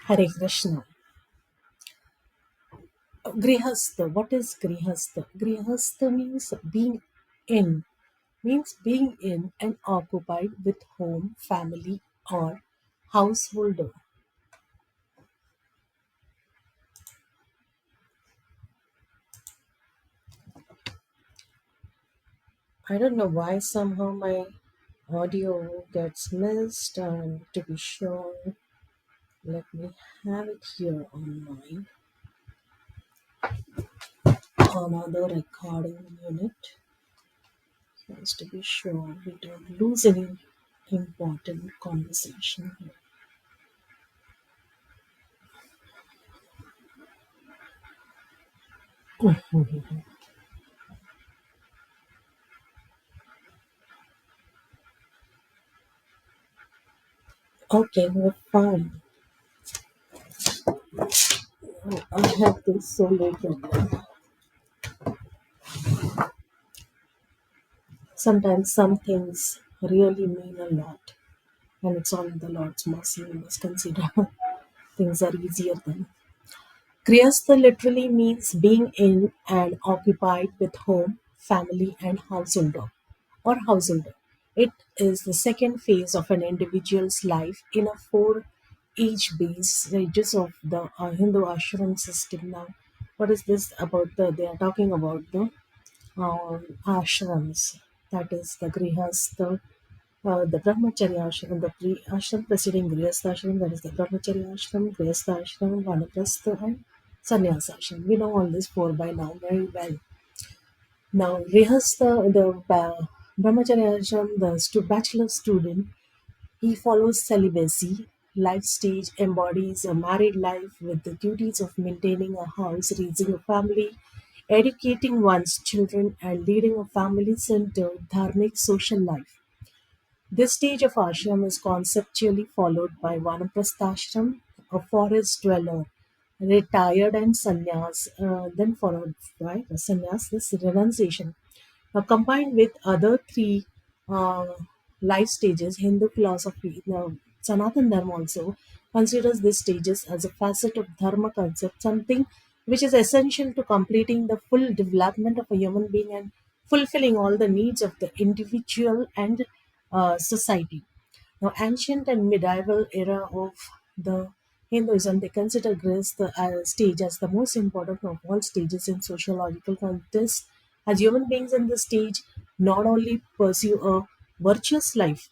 Hare Krishna. Grihastha. What is Grihastha? Grihastha in, means being in and occupied with home, family, or householder. I don't know why somehow my audio gets missed. And to be sure, let me have it here on my another recording unit. Just to be sure we don't lose any important conversation here. Okay, we're fine. I have this solo problem. Sometimes some things really mean a lot, and it's all the Lord's mercy. We must consider things are easier then. Grihastha literally means being in and occupied with home, family, and householder. It is the second phase of an individual's life in a four age base stages of the Hindu ashram system. Now, what is this about? They are talking about the ashrams, that is the grihastha, the brahmacharya ashram, the ashram preceding grihastha ashram, that is the brahmacharya ashram, grihastha ashram, vanaprastha, and sannyasa ashram. We know all this four by now very well. Now, grihastha, the brahmacharya ashram, the bachelor student, he follows celibacy. Life stage embodies a married life with the duties of maintaining a house, raising a family, educating one's children, and leading a family centered dharmic social life. This stage of ashram is conceptually followed by vanaprasthashram, a forest dweller, retired, and sannyas, then followed by sannyas, this renunciation. Now, combined with other three uh, life stages, Hindu philosophy, Sanatan Dharma also considers these stages as a facet of Dharma concept, something which is essential to completing the full development of a human being and fulfilling all the needs of the individual and society. Now, ancient and medieval era of the Hinduism, they consider grace the stage as the most important of all stages in sociological context. As human beings in this stage not only pursue a virtuous life,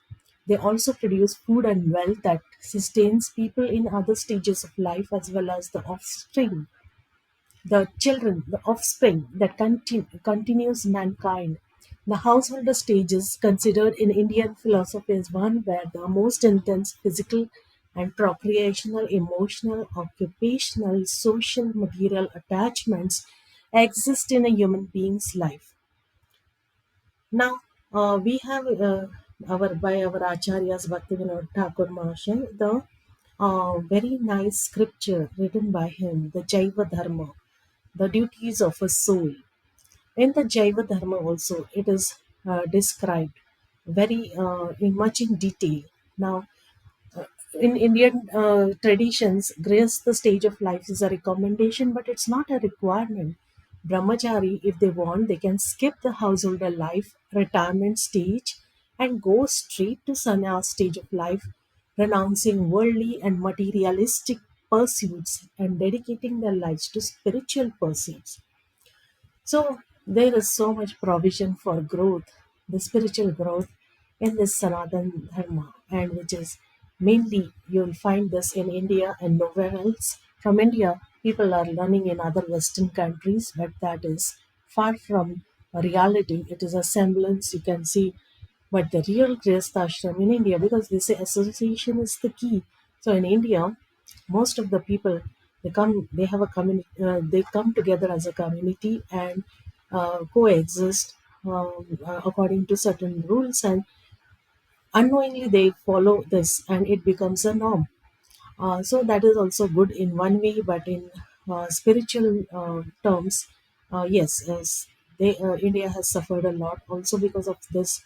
they also produce food and wealth that sustains people in other stages of life as well as the offspring, the children, the offspring that continues mankind. The householder stage is considered in Indian philosophy as one where the most intense physical and procreational, emotional, occupational, social, material attachments exist in a human being's life. Now, we have our by our acharyas Bhaktivinoda Thakur Mahasaya, the very nice scripture written by him, the Jaiva Dharma, the duties of a soul. In the Jaiva Dharma also, it is described very much in detail. Now, in Indian traditions, grace the stage of life is a recommendation, but it's not a requirement. Brahmachari, if they want, they can skip the householder life, retirement stage, and go straight to sannyas stage of life, renouncing worldly and materialistic pursuits and dedicating their lives to spiritual pursuits. So there is so much provision for growth, the spiritual growth in this Sanatan Dharma, and which is mainly you'll find this in India and nowhere else. From India, people are learning in other Western countries, but that is far from a reality. It is a semblance you can see, but the real Grihastha ashram in India, because they say association is the key. So in India, most of the people they have a community, they come together as a community and coexist according to certain rules, and unknowingly they follow this and it becomes a norm. So that is also good in one way, but in spiritual terms, yes, India has suffered a lot also because of this,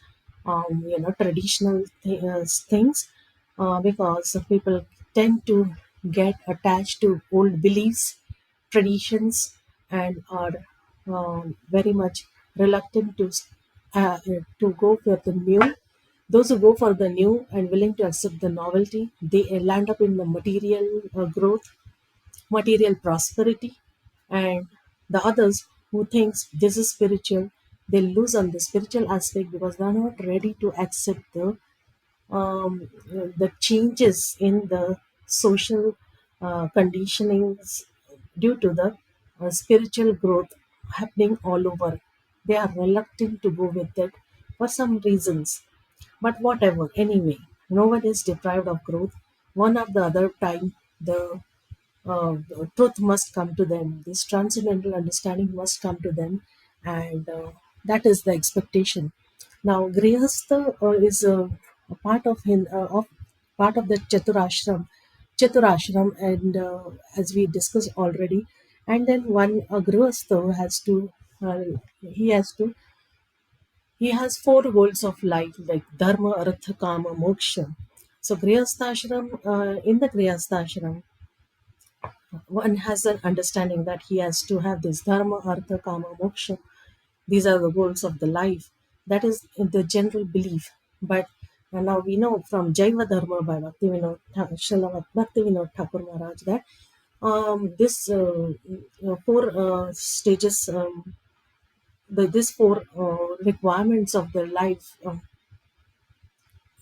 traditional things, because people tend to get attached to old beliefs, traditions, and are very much reluctant to go for the new. Those who go for the new and willing to accept the novelty, they land up in the material growth, material prosperity, and the others who thinks this is spiritual, they lose on the spiritual aspect because they're not ready to accept the changes in the social conditionings due to the spiritual growth happening all over. They are reluctant to go with it for some reasons. But whatever, anyway, no one is deprived of growth. One or the other time, the truth must come to them. This transcendental understanding must come to them, and that is the expectation. Now, Grihastha a part of part of the Chaturashram, and as we discussed already, and then one Grihastha has to uh, he has to he has four goals of life like dharma, artha, kama, moksha. So in the Grihastha one has an understanding that he has to have this dharma, artha, kama, moksha. These are the goals of the life. That is the general belief. But now we know from Jaiva Dharma by Srila Bhaktivinoda Thakur Maharaj that this four stages, these four requirements of the life,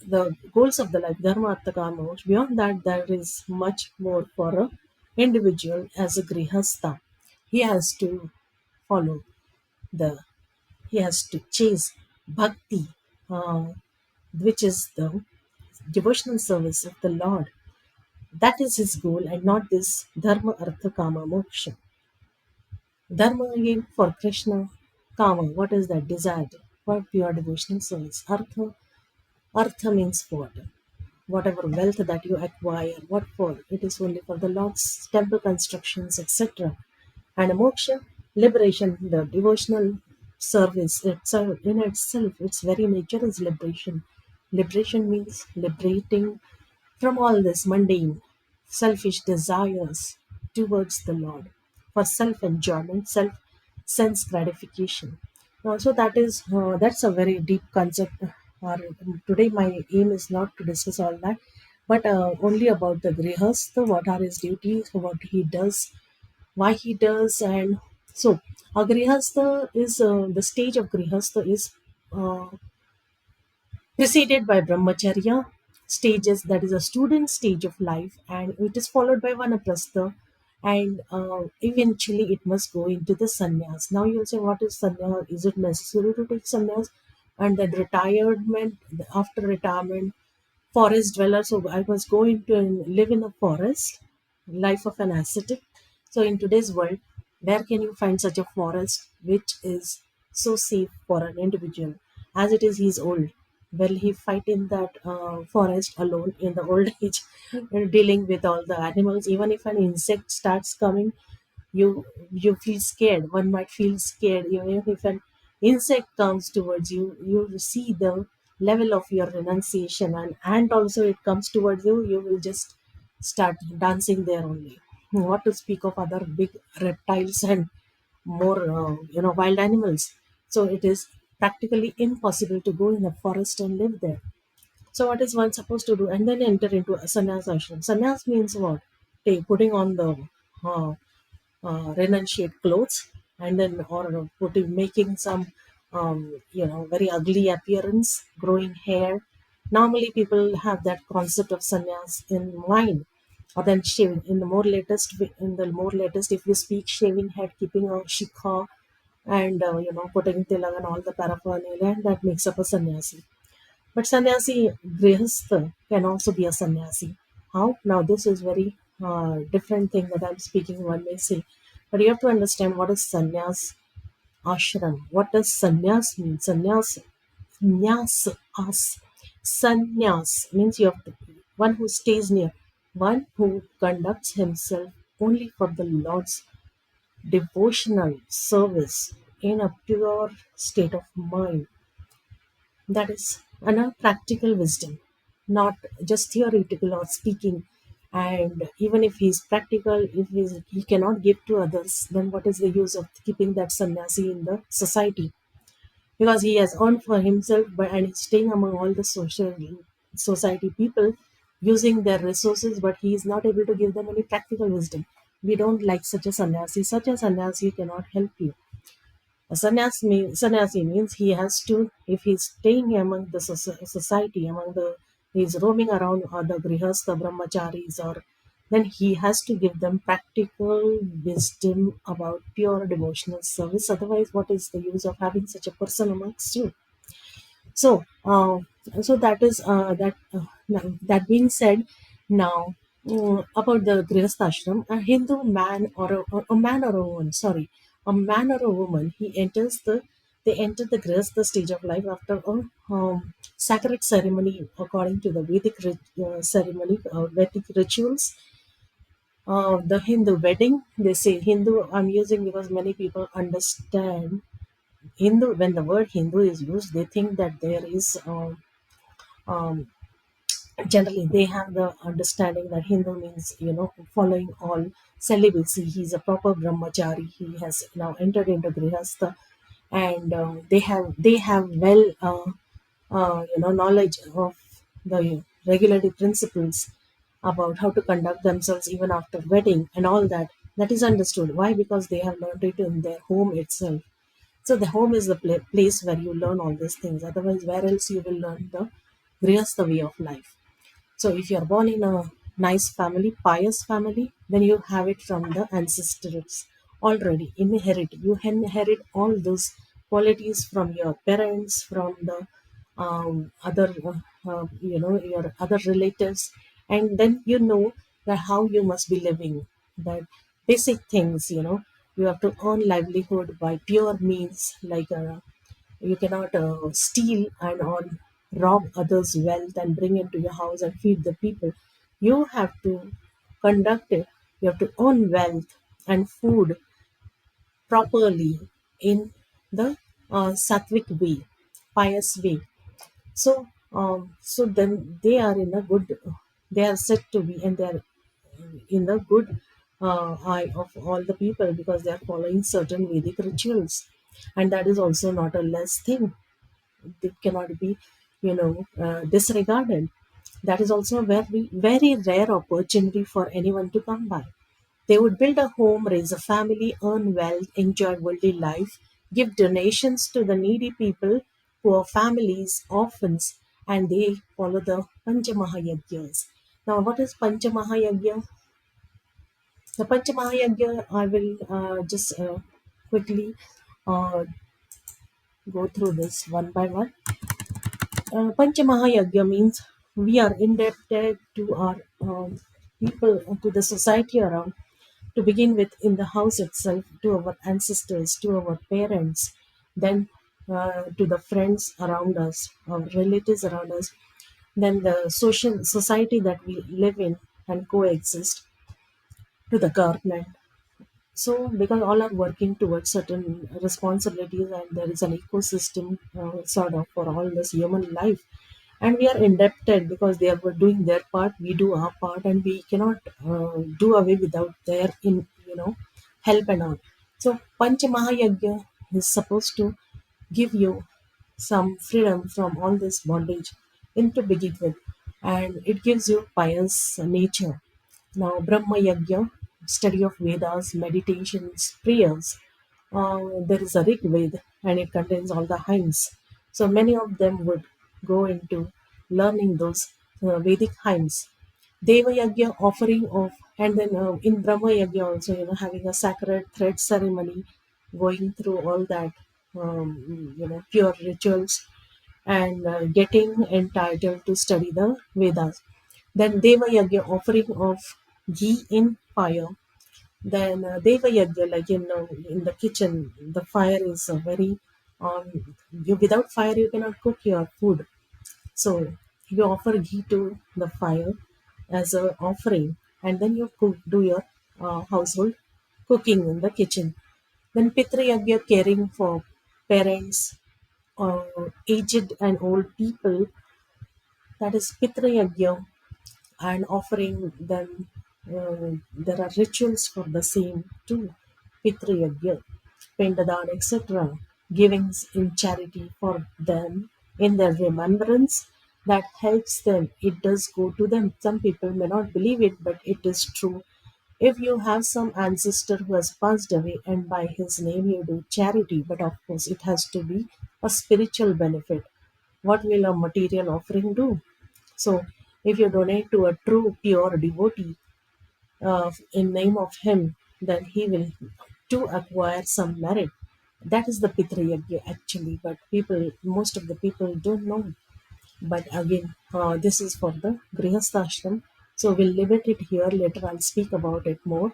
the goals of the life, dharma, artha, kama, moksha. Beyond that, there is much more for a individual as a grihastha. He has to follow the, he has to chase bhakti, uh, which is the devotional service of the Lord. That is his goal, and not this dharma, artha, kama, moksha. Dharma again for Krishna, kama, what is that? Desired for pure devotional service. Artha means what? Whatever wealth that you acquire, what for? It is only for the Lord's temple constructions, etc. And moksha, liberation, the devotional service itself in itself, its very nature is liberation. Liberation means liberating from all this mundane, selfish desires towards the Lord for self enjoyment, self sense gratification. So that's a very deep concept. Today, my aim is not to discuss all that, but only about the grihastha, what are his duties, what he does, why he does, and so a grihastha is the stage of grihastha is uh, preceded by brahmacharya stages, that is a student stage of life, and it is followed by vanaprastha, and eventually it must go into the sannyas. Now you'll say, what is sannyas? Is it necessary to take sannyas? And then retirement, after retirement, forest dweller. So I was going to live in a forest, life of an ascetic. So in today's world, where can you find such a forest which is so safe for an individual? As it is, he's old. Will he fight in that forest alone in the old age, dealing with all the animals? Even if an insect starts coming, you feel scared. One might feel scared even if an insect comes towards you. You see the level of your renunciation, and ant also it comes towards you, you will just start dancing there only. What to speak of other big reptiles and more wild animals. So it is practically impossible to go in a forest and live there. So what is one supposed to do? And then enter into a sannyas ashram. Sannyas means what? Putting on the uh, renunciate clothes, and then or putting making some very ugly appearance, growing hair. Normally people have that concept of sannyas in mind. Or then shaving, in the more latest, if we speak, shaving head, keeping a shikha, and putting tilak and all the paraphernalia, and that makes up a sannyasi. But sannyasi, grihastha, can also be a sannyasi. How? Now, this is very different thing that I'm speaking, one may say. But you have to understand what is sannyas ashram. What does sannyas mean? Sannyas, sannyas means you have to, one who stays near, one who conducts himself only for the Lord's devotional service in a pure state of mind. That is a practical wisdom, not just theoretical or speaking. And even if he's practical, if he cannot give to others, then what is the use of keeping that sannyasi in the society? Because he has earned for himself, and he's staying among all the social society people, using their resources, but he is not able to give them any practical wisdom. We don't like such a sannyasi. Such a sannyasi cannot help you. Sannyasi means he has to, if he's staying among the society, among the, he's roaming around the grihastha brahmacharis, or then he has to give them practical wisdom about pure devotional service. Otherwise, what is the use of having such a person amongst you? So, so that is that. That being said, now about the Grihastha ashram, a Hindu man or a man or a woman, sorry, a man or a woman, they enter the Grihastha stage of life after a sacred ceremony according to the Vedic ceremony, Vedic rituals. The Hindu wedding, they say Hindu. I'm using because many people understand Hindu. When the word Hindu is used, they think that there is um, generally they have the understanding that Hindu means, following all celibacy. He's a proper brahmachari. He has now entered into grihastha, and they have well knowledge of the regulatory principles about how to conduct themselves even after wedding and all that. That is understood. Why? Because they have learned it in their home itself. So the home is the place where you learn all these things. Otherwise, where else you will learn the grihastha way of life? So if you are born in a nice family, pious family, then you have it from the ancestors already. Inherit. You inherit all those qualities from your parents, from the other, your other relatives, and then you know that how you must be living. That basic things, you have to earn livelihood by pure means, like you cannot steal and or rob others' wealth and bring into your house and feed the people. You have to conduct it. You have to earn wealth and food properly in the sattvic way, pious way. So then they are in a good. They are said to be, and they are in the good eye of all the people because they are following certain Vedic rituals, and that is also not a less thing. They cannot be disregarded. That is also a very rare opportunity for anyone to come by. They would build a home, raise a family, earn wealth, enjoy worldly life, give donations to the needy people, poor families, orphans, and they follow the Panchamahayajnas. Now, what is Panchamahayajna? The Panchamahayajna, I will just quickly uh, go through this one by one. Panchamahayagya means we are indebted to our people, to the society around, to begin with in the house itself, to our ancestors, to our parents, then to the friends around us, our relatives around us, then the social society that we live in and coexist, to the government. So, because all are working towards certain responsibilities, and there is an ecosystem sort of for all this human life, and we are indebted because they are doing their part, we do our part, and we cannot do away without their help and all. So, Panchamahayagya is supposed to give you some freedom from all this bondage into begin with, and it gives you pious nature. Now, Brahma Yajna, study of Vedas, meditations, prayers. There is a Rig Ved, and it contains all the hymns. So many of them would go into learning those Vedic hymns. Deva Yajna, offering of, and then in Brahma Yajna also, having a sacred thread ceremony, going through all that, pure rituals, and getting entitled to study the Vedas. Then Deva Yajna, offering of ghee in fire. Then Deva Yajna, like in the kitchen, the fire is very, without fire you cannot cook your food. So you offer ghee to the fire as a offering, and then you do your household cooking in the kitchen. Then Pitra Yajna, caring for parents, aged and old people, that is Pitra Yajna. and offering them. There are rituals for the same too. Pitriyagya, Pindadan, etc. Givings in charity for them in their remembrance that helps them. It does go to them. Some people may not believe it, but it is true. If you have some ancestor who has passed away and by his name you do charity, but of course it has to be a spiritual benefit. What will a material offering do? So, if you donate to a true, pure devotee in name of him, then he will to acquire some merit. That is the Pitrayagya actually, but most of the people don't know. But again, this is for the Grihastha. So we'll limit it here. Later I'll speak about it more.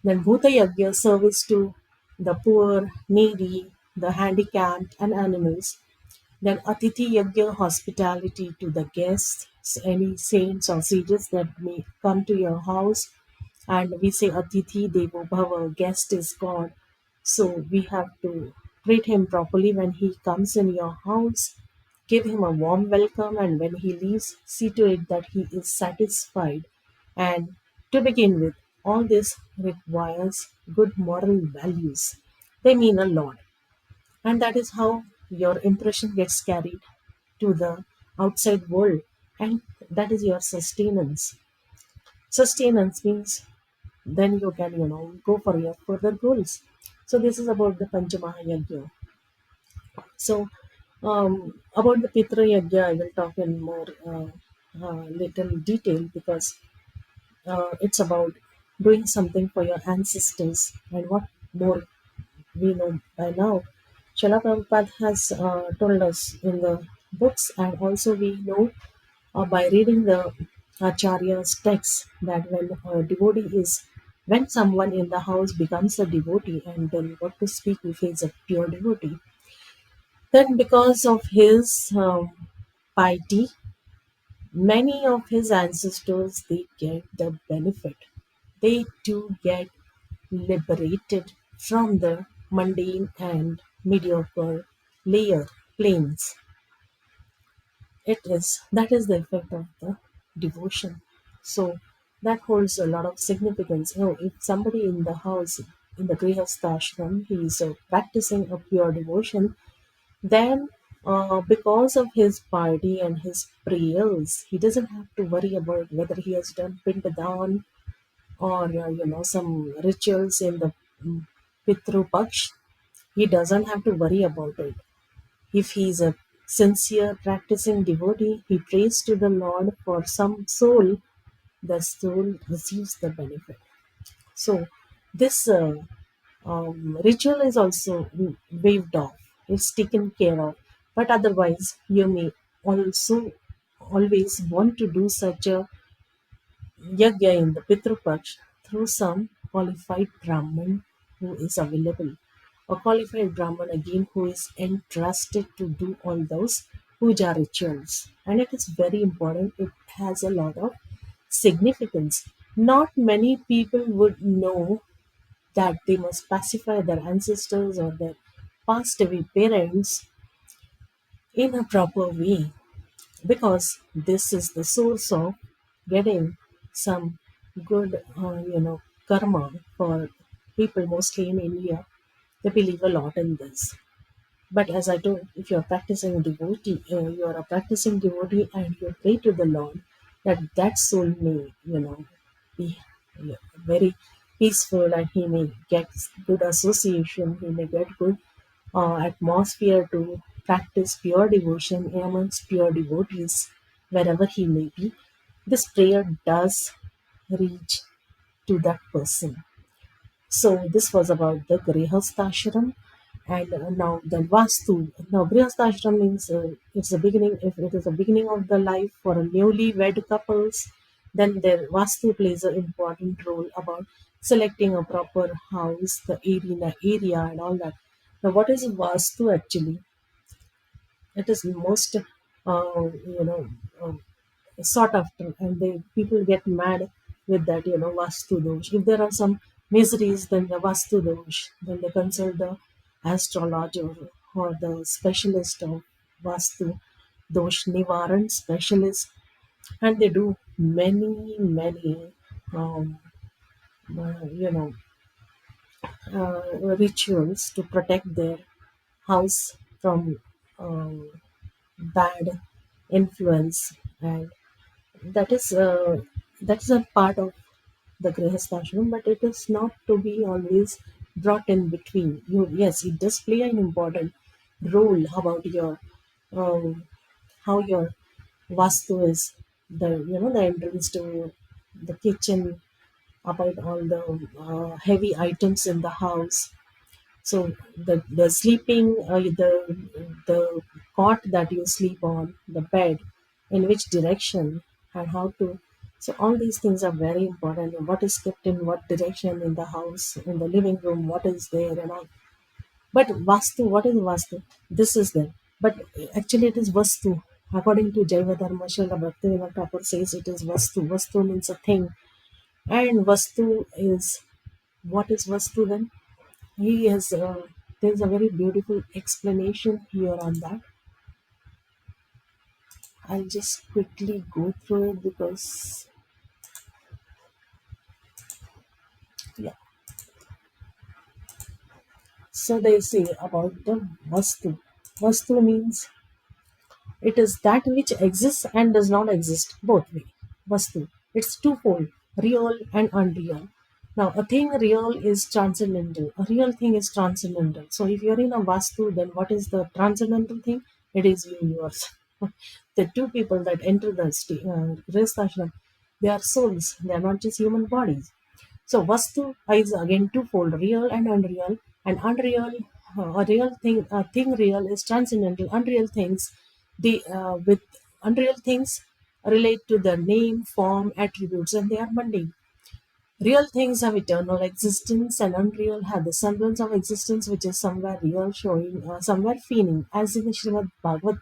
Then Bhuta Yagya, service to the poor, needy, the handicapped, and animals. Then Atithi Yagya, hospitality to the guests, any saints or sages that may come to your house. And we say Atithi Devo Bhava, guest is God. So we have to treat him properly when he comes in your house. Give him a warm welcome, and when he leaves, see to it that he is satisfied. And to begin with, all this requires good moral values. They mean a lot. And that is how your impression gets carried to the outside world. And that is your sustenance. Sustenance means then you can, go for your further goals. So this is about the Panchamaha. So, about the Pitra Yajna, I will talk in more little detail because it's about doing something for your ancestors and what more we know by now. Srila Prabhupada has told us in the books, and also we know by reading the Acharya's text that when someone in the house becomes a devotee, and then what to speak if he is a pure devotee, then because of his piety, many of his ancestors they get the benefit. They too get liberated from the mundane and mediocre layer planes. That is the effect of the devotion. So that holds a lot of significance. If somebody in the house, in the Grihastha ashram, he is practicing a pure devotion, then because of his piety and his prayers, he doesn't have to worry about whether he has done pindadan or some rituals in the Pitru Paksh. He doesn't have to worry about it. If he is a sincere practicing devotee, he prays to the Lord for some soul, the soul receives the benefit. So, this ritual is also waived off, it's taken care of. But otherwise, you may also always want to do such a yajna in the Pitru Paksh through some qualified Brahman who is available. A qualified Brahman again who is entrusted to do all those puja rituals. And it is very important, it has a lot of significance. Not many people would know that they must pacify their ancestors or their passed away parents in a proper way because this is the source of getting some good, karma for people mostly in India. They believe a lot in this. But as I told, if you're practicing devotee, you're a practicing devotee and you pray to the Lord that soul may, be very peaceful and he may get good association, he may get good atmosphere to practice pure devotion amongst pure devotees wherever he may be. This prayer does reach to that person. So this was about the Grihastashram, and now the Vastu. Now Grihastashram means it's the beginning. If it is the beginning of the life for a newly wed couples, then their Vastu plays an important role about selecting a proper house, the area, and all that. Now, what is Vastu actually? It is most, sought after, and people get mad with that, Vastu dosh. If there are some miseries, then the Vastu dosh, then they consult the astrologer or the specialist of Vastu dosh Nivaran specialist, and they do. many um, uh, you know rituals to protect their house from um, bad influence, and that is uh, that is a part of the grihastashram, but it is not to be always brought in between. You, yes, it does play an important role about your um, how your vastu is, the the entrance to the kitchen, about all the heavy items in the house. So the sleeping, the cot that you sleep on, the bed, in which direction, and how to. So all these things are very important. And what is kept in what direction in the house, in the living room, what is there and all. But vastu, what is vastu? This is there. But actually it is vastu. According to Jaiva Dharma, Srila Bhaktivinoda Thakur says it is vastu. Vastu means a thing. And vastu is, what is vastu then? He has, there's a very beautiful explanation here on that. I'll just quickly go through it because, yeah. So they say about the vastu. Vastu means it is that which exists and does not exist, both way. Vastu. It's twofold, real and unreal. Now, a thing real is transcendental. A real thing is transcendental. So, if you're in a Vastu, then what is the transcendental thing? It is universe. The two people that enter the rest ashram, they are souls. They are not just human bodies. So Vastu is again twofold, real and unreal. And unreal, a real thing, a thing real is transcendental. Unreal things, with unreal things relate to the name, form, attributes, and they are mundane. Real things have eternal existence, and unreal have the semblance of existence, which is somewhere real, showing somewhere feeling. As in the Srimad Bhagavad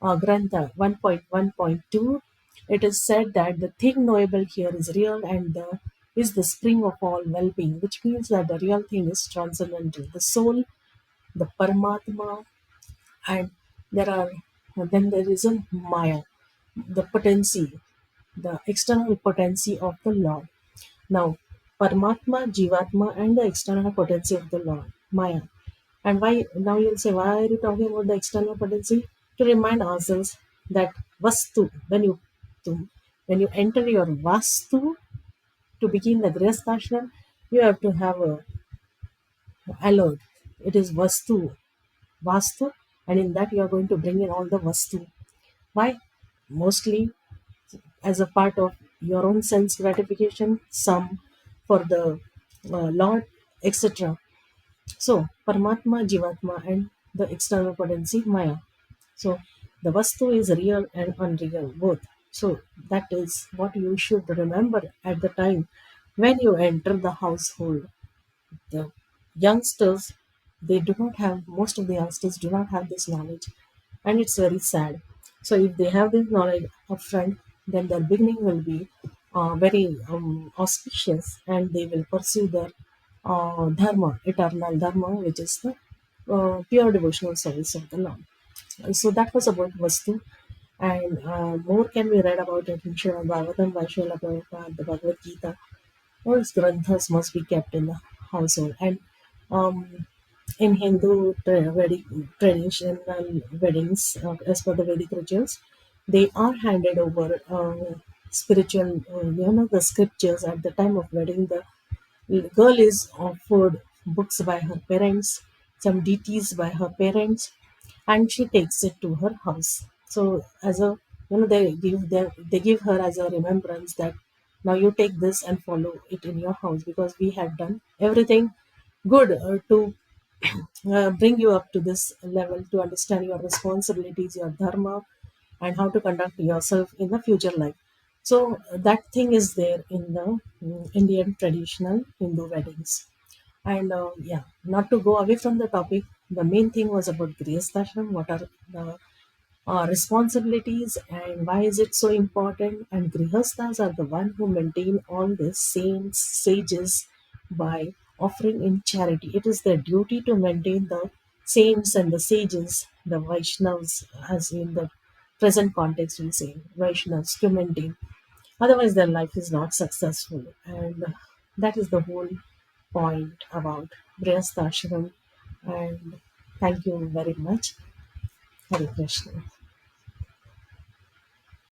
Grantha 1.1.2, it is said that the thing knowable here is real, and is the spring of all well-being, which means that the real thing is transcendental, the soul, the Paramatma, and then there is a Maya, the potency, the external potency of the Lord. Now, Paramatma, Jivatma, and the external potency of the Lord, Maya. And why, now you'll say, why are you talking about the external potency? To remind ourselves that Vastu, to, when you enter your Vastu to begin the Grihasthashram, you have to have a alert. It is Vastu, and in that you are going to bring in all the Vastu. Why? Mostly as a part of your own sense gratification, some for the Lord, etc. So, Paramatma, Jivatma, and the external potency, Maya. So, the Vastu is real and unreal, both. So, that is what you should remember at the time when you enter the household. The youngsters, they do not have, most of the youngsters do not have this knowledge, and it's very sad. So, if they have this knowledge upfront, then their beginning will be very auspicious, and they will pursue their dharma, eternal dharma, which is the pure devotional service of the Lord. So that was about Vastu, and more can be read about it in Srimad Bhagavatam by Srila Prabhupada, the Bhagavad Gita. All granthas must be kept in the household, and um, in Hindu Vedic traditional weddings, as per the Vedic rituals, they are handed over spiritual, the scriptures at the time of wedding. The girl is offered books by her parents, some deities by her parents, and she takes it to her house. So as a, they give her as a remembrance that now you take this and follow it in your house, because we have done everything good to bring you up to this level, to understand your responsibilities, your dharma, and how to conduct yourself in the future life. So that thing is there in the Indian traditional Hindu weddings. And yeah, not to go away from the topic, the main thing was about Grihasthashram. What are the responsibilities and why is it so important? And Grihasthas are the one who maintain all the saints, sages by offering in charity. It is their duty to maintain the saints and the sages, the Vaishnavas, as in the present context we say, Vaishnavas, to maintain. Otherwise, their life is not successful. And that is the whole point about Grihastha Ashram. And thank you very much. Hare Krishna.